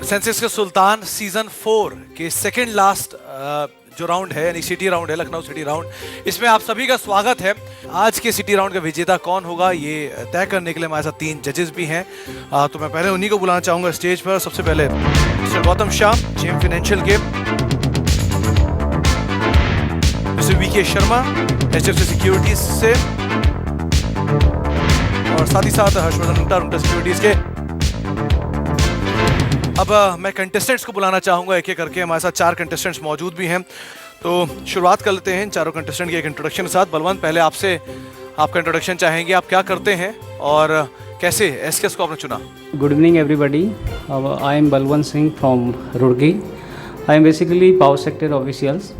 Sensex के सुल्तान season 4 के second last जो राउंड है यानी सिटी राउंड है, लखनऊ सिटी राउंड, इसमें आप सभी का स्वागत है। आज के सिटी राउंड का विजेता कौन होगा ये तय करने के लिए हमारे साथ 3 जजेस भी हैं। तो मैं पहले उन्हीं को बुलाना चाहूंगा स्टेज पर। सबसे पहले mister Gautam Shah, gem financial के, mister VK Sharma, HFC securities से, और साथ ही साथ हर्षवर्धन रुंटा सिक्योरिटीज के। अब मैं कंटेस्टेंट्स को बुलाना चाहूँगा एक एक करके। हमारे साथ 4 कंटेस्टेंट्स मौजूद भी हैं, तो शुरुआत कर लेते हैं इन चारों कंटेस्टेंट के एक इंट्रोडक्शन के साथ। बलवंत, पहले आपसे आपका इंट्रोडक्शन चाहेंगे, आप क्या करते हैं और कैसे एसकेएस को आपने चुना? Good evening everybody. I am Balwant Singh from Roorkee. I am basically power sector officials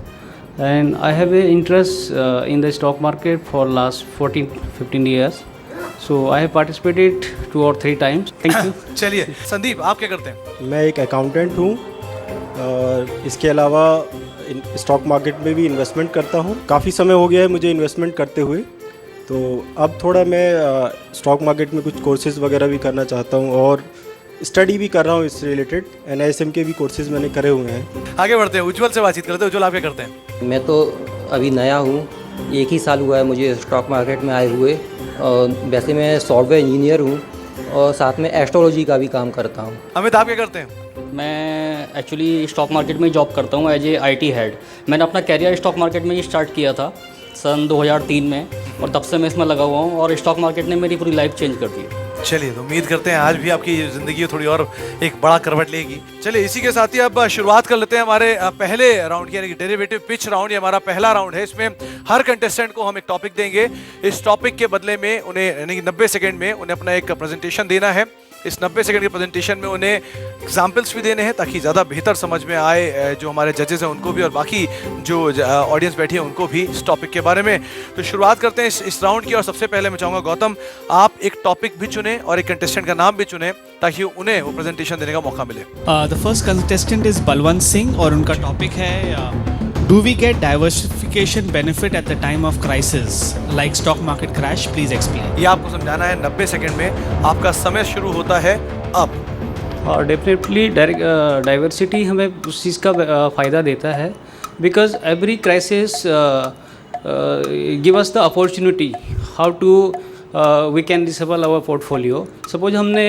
and I have an interest in the stock market for last 14-15 years. So I have participated 2 or 3 times. Thank you. चलिए संदीप, आप क्या करते हैं? मैं एक accountant हूँ और इसके अलावा स्टॉक मार्केट में भी इन्वेस्टमेंट करता हूँ। काफ़ी समय हो गया है मुझे इन्वेस्टमेंट करते हुए, तो अब थोड़ा मैं स्टॉक मार्केट में कुछ कोर्सेज़ वगैरह भी करना चाहता हूँ और स्टडी भी कर रहा हूँ इससे रिलेटेड। NISM के भी कोर्सेज़ मैंने करे हुए हैं। आगे बढ़ते हैं, उज्जवल से बातचीत करते हैं। उज्जवल, आप क्या करते हैं? मैं तो अभी नया हूँ, 1 ही साल हुआ है मुझे स्टॉक मार्केट में आए हुए। और वैसे मैं सॉफ्टवेयर इंजीनियर हूँ और साथ में एस्ट्रोलॉजी का भी काम करता हूँ। अमित, आप क्या करते हैं? मैं एक्चुअली स्टॉक मार्केट में जॉब करता हूँ एज ए IT हेड। मैंने अपना कैरियर स्टॉक मार्केट में ही स्टार्ट किया था सन 2003 में और तब से मैं इसमें लगा हुआ हूँ और स्टॉक मार्केट ने मेरी पूरी लाइफ चेंज कर दी। चलिए, तो उम्मीद करते हैं आज भी आपकी ज़िंदगी थोड़ी और एक बड़ा करवट लेगी। चलिए, इसी के साथ ही अब शुरुआत कर लेते हैं हमारे पहले राउंड की, यानी कि डेरिवेटिव पिच राउंड। ये हमारा पहला राउंड है। इसमें हर कंटेस्टेंट को हम एक टॉपिक देंगे। इस टॉपिक के बदले में उन्हें यानी कि 90 सेकेंड में उन्हें अपना एक प्रेजेंटेशन देना है। इस 90 सेकंड के प्रेजेंटेशन में उन्हें एग्जाम्पल्स भी देने हैं ताकि ज़्यादा बेहतर समझ में आए जो हमारे जजेस हैं उनको भी और बाकी जो ऑडियंस बैठी है उनको भी इस टॉपिक के बारे में। तो शुरुआत करते हैं इस राउंड की और सबसे पहले मैं चाहूँगा गौतम, आप एक टॉपिक भी चुनें और एक कंटेस्टेंट का नाम भी चुनें ताकि उन्हें वो प्रेजेंटेशन देने का मौका मिले। The first contestant is Balwant Singh और उनका टॉपिक है do we get diversification benefit at the time of crisis like stock market crash, please explain. ये आपको समझाना है 90 सेकंड में। आपका समय शुरू होता है अब। और डेफिनेटली डाइवर्सिटी हमें उस चीज़ का फ़ायदा देता है because every crisis give us the opportunity how to we can disable our portfolio. Suppose हमने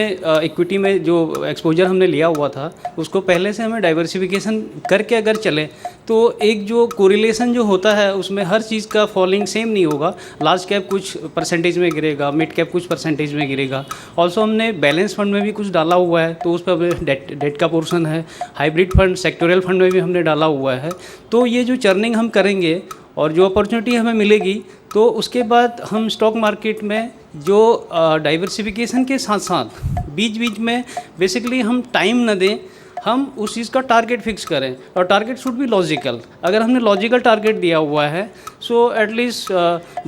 इक्विटी में जो एक्सपोजर हमने लिया हुआ था उसको पहले से हमें डाइवर्सिफिकेशन करके अगर चले तो एक जो कोरिलेशन जो होता है उसमें हर चीज़ का फॉलिंग सेम नहीं होगा। लार्ज कैप कुछ परसेंटेज में गिरेगा, मिड कैप कुछ परसेंटेज में गिरेगा। ऑल्सो हमने बैलेंस फंड में भी कुछ डाला हुआ है तो उस पर डेट का पोर्शन है। हाइब्रिड फंड, सेक्टोरियल फंड में भी हमने डाला हुआ है। तो ये जो चर्निंग हम करेंगे और जो अपॉर्चुनिटी हमें मिलेगी तो उसके बाद हम स्टॉक मार्केट में जो डाइवर्सिफिकेशन के साथ साथ बीच बीच में बेसिकली हम टाइम न दें, हम उस चीज़ का टारगेट फिक्स करें और टारगेट शुड बी लॉजिकल। अगर हमने लॉजिकल टारगेट दिया हुआ है सो एटलीस्ट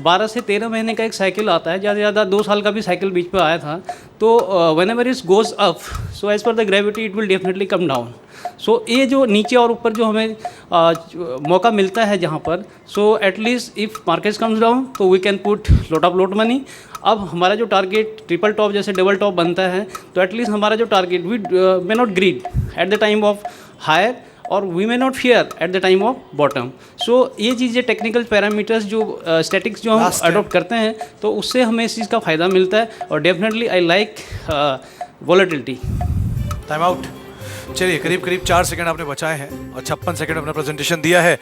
12 से 13 महीने का एक साइकिल आता है, ज़्यादा से ज़्यादा 2 साल का भी साइकिल बीच पे आया था। तो whenever it goes up so as per the gravity it will definitely come down. So ये जो नीचे और ऊपर जो हमें मौका मिलता है जहाँ पर, so at least if market comes down तो we can put lot of lot money. अब हमारा जो टारगेट ट्रिपल टॉप जैसे डबल टॉप बनता है तो एटलीस्ट हमारा जो target we may not greed at the time of higher और we may not fear at the time of bottom. So ये चीज़ें टेक्निकल पैरामीटर्स जो स्टैटिक्स जो हम अडोप्ट करते हैं तो उससे हमें इस चीज़ का फ़ायदा मिलता है और definitely I like volatility. Time out. चलिए, करीब करीब 4 सेकंड आपने बचाए हैं और 56 सेकंड अपना प्रेजेंटेशन दिया है।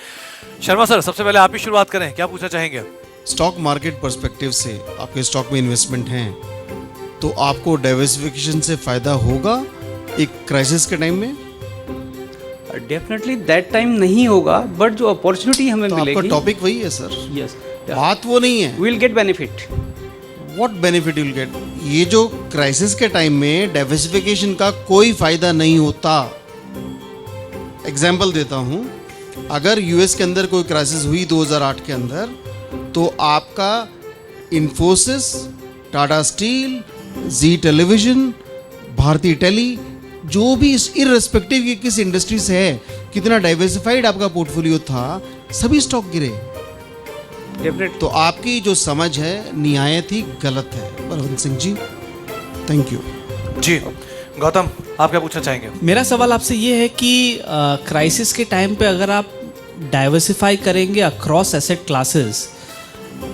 शर्मा सर, सबसे पहले आप ही शुरुआत करें, क्या पूछना चाहेंगे? स्टॉक मार्केट पर्सपेक्टिव से आपके स्टॉक में इन्वेस्टमेंट हैं तो आपको डाइवर्सिफिकेशन से फ़ायदा होगा एक क्राइसिस के टाइम में? डेफिनेटली दैट टाइम नहीं होगा बट जो अपॉर्चुनिटी हमें तो मिलेगी। आपका टॉपिक वही है सर। यस, बात वो नहीं है will get benefit. What benefit will get? ये जो क्राइसिस के टाइम में डाइवर्सिफिकेशन का कोई फायदा नहीं होता। एग्जाम्पल देता हूँ, अगर यूएस के अंदर कोई क्राइसिस हुई 2008 के अंदर तो आपका इन्फोसिस, टाटा स्टील, जी टेलीविजन, भारती टेली, जो भी इर्रेस्पेक्टिव की किस इंडस्ट्री से है, कितना डाइवर्सिफाइड आपका पोर्टफोलियो था, सभी स्टॉक गिरे। तो आपकी जो समझ है निहायत ही गलत है बलवंत सिंह जी। थैंक यू जी। गौतम, आप क्या पूछना चाहेंगे? मेरा सवाल आपसे ये है कि क्राइसिस के टाइम पे अगर आप डाइवर्सिफाई करेंगे across asset classes,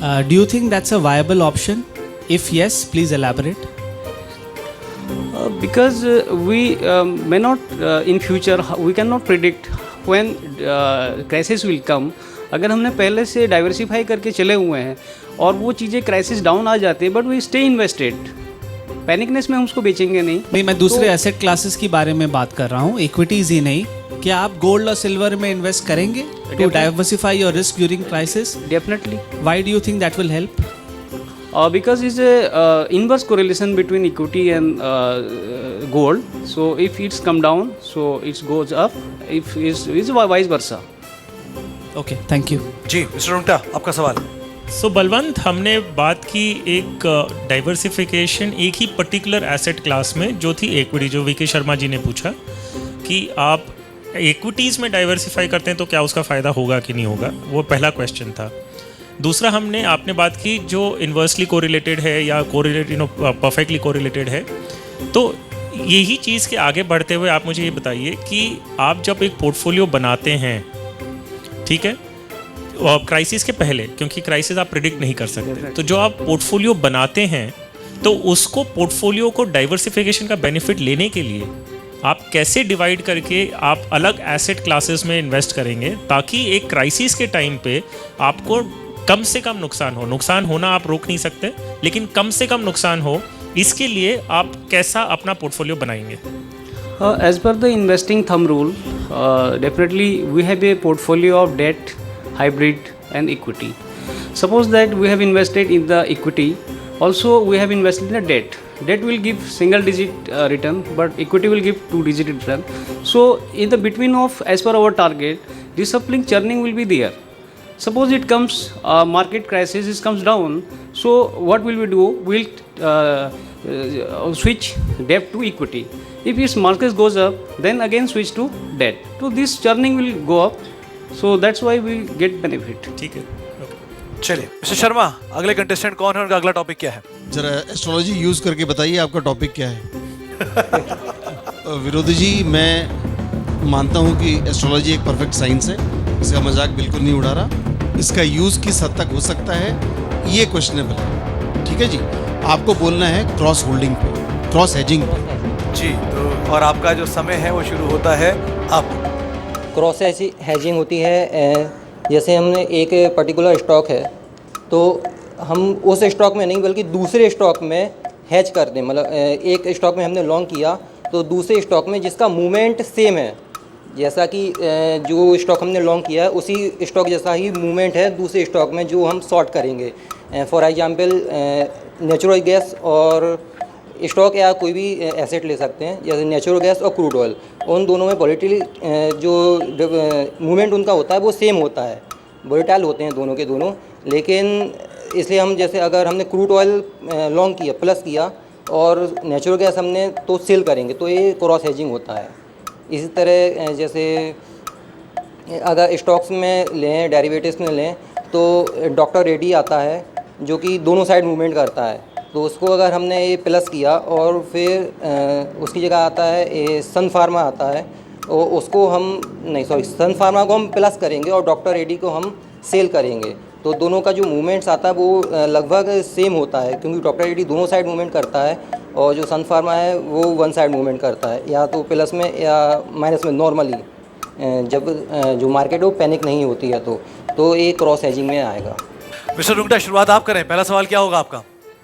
do you think that's a viable option? If yes, please elaborate. Because we may not in future, we cannot predict when crisis will come. अगर हमने पहले से डाइवर्सिफाई करके चले हुए हैं और वो चीज़ें क्राइसिस डाउन आ जाती है, but we stay invested, panicness में हम उसको बेचेंगे नहीं. नहीं, मैं दूसरे एसेट क्लासेस की बारे में बात कर रहा हूँ, इक्विटीज ही नहीं. क्या आप गोल्ड और सिल्वर में इन्वेस्ट करेंगे to diversify your risk during crisis? Definitely. Why do you think that will help? Because it's a inverse correlation between equity and gold. So if it's come down, so it goes up. If it's vice versa. Okay, thank you. जी mister Rungta, आपका सवाल. सो बलवंत, हमने बात की एक diversification एक ही particular asset class में जो थी इक्विटी, जो वीके शर्मा जी ने पूछा कि आप इक्विटीज़ में डाइवर्सिफाई करते हैं तो क्या उसका फ़ायदा होगा कि नहीं होगा, वो पहला क्वेश्चन था. दूसरा आपने बात की जो इन्वर्सली कोरिलेटेड है या परफेक्टली कोरिलेटेड है. तो यही चीज़ के आगे बढ़ते हुए आप मुझे ये बताइए कि आप जब एक पोर्टफोलियो बनाते हैं, ठीक है, क्राइसिस के पहले, क्योंकि क्राइसिस आप प्रिडिक्ट नहीं कर सकते, तो जो आप पोर्टफोलियो बनाते हैं तो उसको पोर्टफोलियो को डाइवर्सिफिकेशन का बेनिफिट लेने के लिए आप कैसे डिवाइड करके आप अलग एसेट क्लासेस में इन्वेस्ट करेंगे ताकि एक क्राइसिस के टाइम पे आपको कम से कम नुकसान होना आप रोक नहीं सकते, लेकिन कम से कम नुकसान हो, इसके लिए आप कैसा अपना पोर्टफोलियो बनाएंगे? As per the investing thumb rule, definitely we have a portfolio of debt, hybrid and equity. Suppose that we have invested in the equity, also we have invested in the debt. Debt will give single digit return, but equity will give 2-digit return. So in the between of, as per our target, decoupling churning will be there. Suppose it comes market crisis, it comes down, so what will we do? We'll switch debt to equity. If its market goes up, then again switch to debt. So this churning will go up, so that's why we get benefit. ठीक है. चलिए mister Sharma, अगले contestant कौन है, उनका अगला topic क्या है? जरा एस्ट्रोलॉजी यूज़ करके बताइए आपका टॉपिक क्या है. विरोधी जी, मैं मानता हूँ कि एस्ट्रोलॉजी एक परफेक्ट साइंस है, इसका मजाक बिल्कुल नहीं उड़ा रहा. इसका यूज़ किस हद तक हो सकता है ये क्वेश्चनेबल है. ठीक है जी, आपको बोलना है क्रॉस होल्डिंग पे, क्रॉस हेजिंग पे. जी, तो और आपका जो समय है वो शुरू होता है अब. क्रॉस हेजिंग होती है, जैसे हमने एक पर्टिकुलर स्टॉक है तो हम उस स्टॉक में नहीं बल्कि दूसरे स्टॉक में हेज कर दें. मतलब एक स्टॉक में हमने लॉन्ग किया तो दूसरे स्टॉक में जिसका मूवमेंट सेम है, जैसा कि जो स्टॉक हमने लॉन्ग किया है उसी स्टॉक जैसा ही मूवमेंट है दूसरे स्टॉक में जो हम शॉर्ट करेंगे. फॉर एग्जांपल नेचुरल गैस और स्टॉक या कोई भी एसेट ले सकते हैं, जैसे नेचुरल गैस और क्रूड ऑयल, उन दोनों में वोलेटिल जो मूवमेंट उनका होता है वो सेम होता है, वोलेटाइल होते हैं दोनों के दोनों. लेकिन इसलिए हम जैसे अगर हमने क्रूड ऑयल लॉन्ग किया प्लस किया और नेचुरल गैस हमने तो सेल करेंगे, तो ये क्रॉस हेजिंग होता है. इसी तरह जैसे अगर स्टॉक्स में लें, डेरिवेटिव्स में लें, तो डॉक्टर रेड्डी आता है जो कि दोनों साइड मूवमेंट करता है, तो उसको अगर हमने ये प्लस किया और फिर उसकी जगह आता है ये सन फार्मा आता है, और उसको हम सन फार्मा को हम प्लस करेंगे और डॉक्टर रेड्डी को हम सेल करेंगे, तो दोनों का जो मूवमेंट्स आता है वो लगभग सेम होता है, क्योंकि डॉक्टर रेड्डी दोनों साइड मूवमेंट करता है और जो सन फार्मा है वो वन साइड मूवमेंट करता है, या तो प्लस में या माइनस में नॉर्मली, जब जो मार्केट वो पैनिक नहीं होती है तो ये क्रॉस हेजिंग में आएगा. मिस्टर रुंगटा, शुरुआत आप करें, पहला सवाल क्या होगा आपका?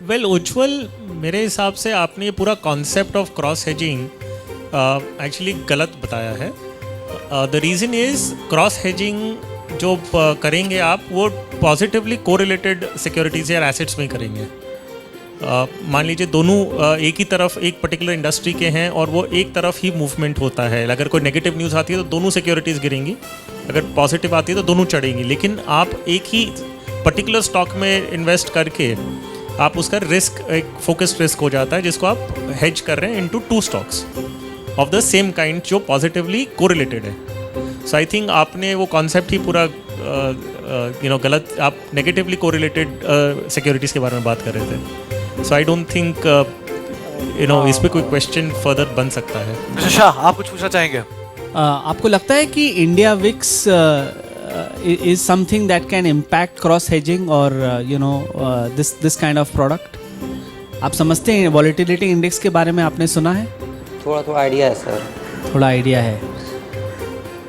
वेल उज्ज्वल, मेरे हिसाब से आपने ये पूरा concept of cross hedging actually गलत बताया है. The reason is cross hedging जो करेंगे आप वो पॉजिटिवली कोरिलेटेड सिक्योरिटीज़ या एसेट्स में करेंगे. मान लीजिए दोनों एक ही तरफ एक पर्टिकुलर इंडस्ट्री के हैं और वो एक तरफ ही मूवमेंट होता है. अगर कोई नेगेटिव न्यूज़ आती है तो दोनों सिक्योरिटीज़ गिरेंगी, अगर पॉजिटिव आती है तो दोनों चढ़ेंगी. लेकिन आप एक ही पर्टिकुलर स्टॉक में इन्वेस्ट करके आप उसका रिस्क एक फोकस्ड रिस्क हो जाता है, जिसको आप हेज कर रहे हैं into 2 stocks of the same kind जो पॉजिटिवली कोरिलेटेड है. सो आई थिंक आपने वो कॉन्सेप्ट ही पूरा गलत, आप नेगेटिवली कोरिलेटेड सिक्योरिटीज़ के बारे में बात कर रहे थे. सो आई डोंट थिंक इस पे कोई क्वेश्चन फर्दर बन सकता है। मिस्टर शाह, आप कुछ पूछना चाहेंगे? आपको लगता है कि India VIX is something that can impact cross hedging और दिस काइंड ऑफ प्रोडक्ट? आप समझते हैं वॉलेटिलिटी इंडेक्स के बारे में? आपने सुना है? थोड़ा थोड़ा आइडिया है सर। थोड़ा आइडिया है,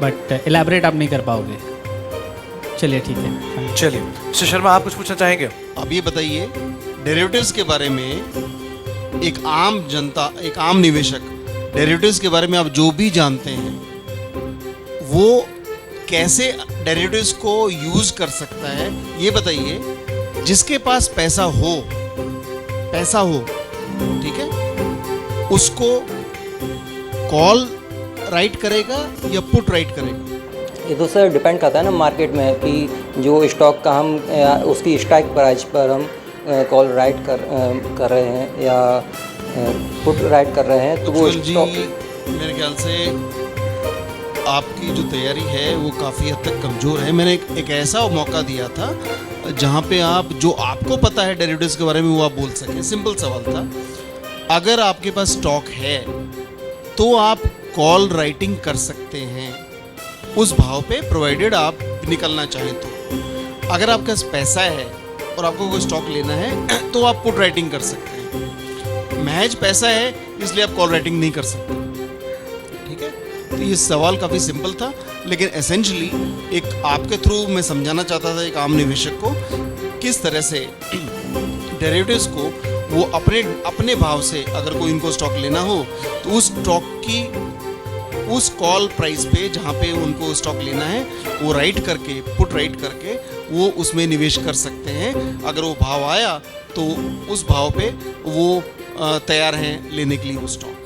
बट एलैबोरेट आप नहीं कर पाओगे। चलिए ठीक है। चलिए मिस्टर शर्मा, आप कुछ पूछना चाहेंगे? अब ये बताइए, डेरिवेटिव्स के बारे में एक आम जनता, एक आम निवेशक डेरिवेटिव्स के बारे में आप जो भी जानते हैं, वो कैसे डेरिवेटिव्स को यूज कर सकता है, ये बताइए। जिसके पास पैसा हो, ठीक है, उसको कॉल राइट करेगा या पुट राइट करेगा? ये तो सर डिपेंड करता है ना मार्केट में, कि जो स्टॉक का हम उसकी स्ट्राइक प्राइस पर हम कॉल राइट कर रहे हैं या पुट राइट कर रहे हैं, तो वो जी स्टॉक। मेरे ख्याल से आपकी जो तैयारी है वो काफ़ी हद तक कमज़ोर है। मैंने एक ऐसा मौका दिया था जहाँ पे आप जो आपको पता है डेरिवेटिव्स के बारे में वो आप बोल सकें। सिंपल सवाल था, अगर आपके पास स्टॉक है तो आप कॉल राइटिंग कर सकते हैं उस भाव पे, प्रोवाइडेड आप निकलना चाहें तो। अगर आपके पास पैसा है और आपको कोई स्टॉक लेना है तो आप पुट राइटिंग कर सकते हैं। महज पैसा है इसलिए आप कॉल राइटिंग नहीं कर सकते, ठीक है। तो ये सवाल काफ़ी सिंपल था, लेकिन एसेंशली एक आपके थ्रू मैं समझाना चाहता था एक आम निवेशक को किस तरह से डेरिवेटिव्स को वो अपने भाव से, अगर कोई इनको स्टॉक लेना हो तो उस स्टॉक की उस कॉल प्राइस पे जहाँ पे उनको स्टॉक लेना है वो राइट करके, पुट राइट करके वो उसमें निवेश कर सकते हैं। अगर वो भाव आया तो उस भाव पे वो तैयार हैं लेने के लिए वो स्टॉक।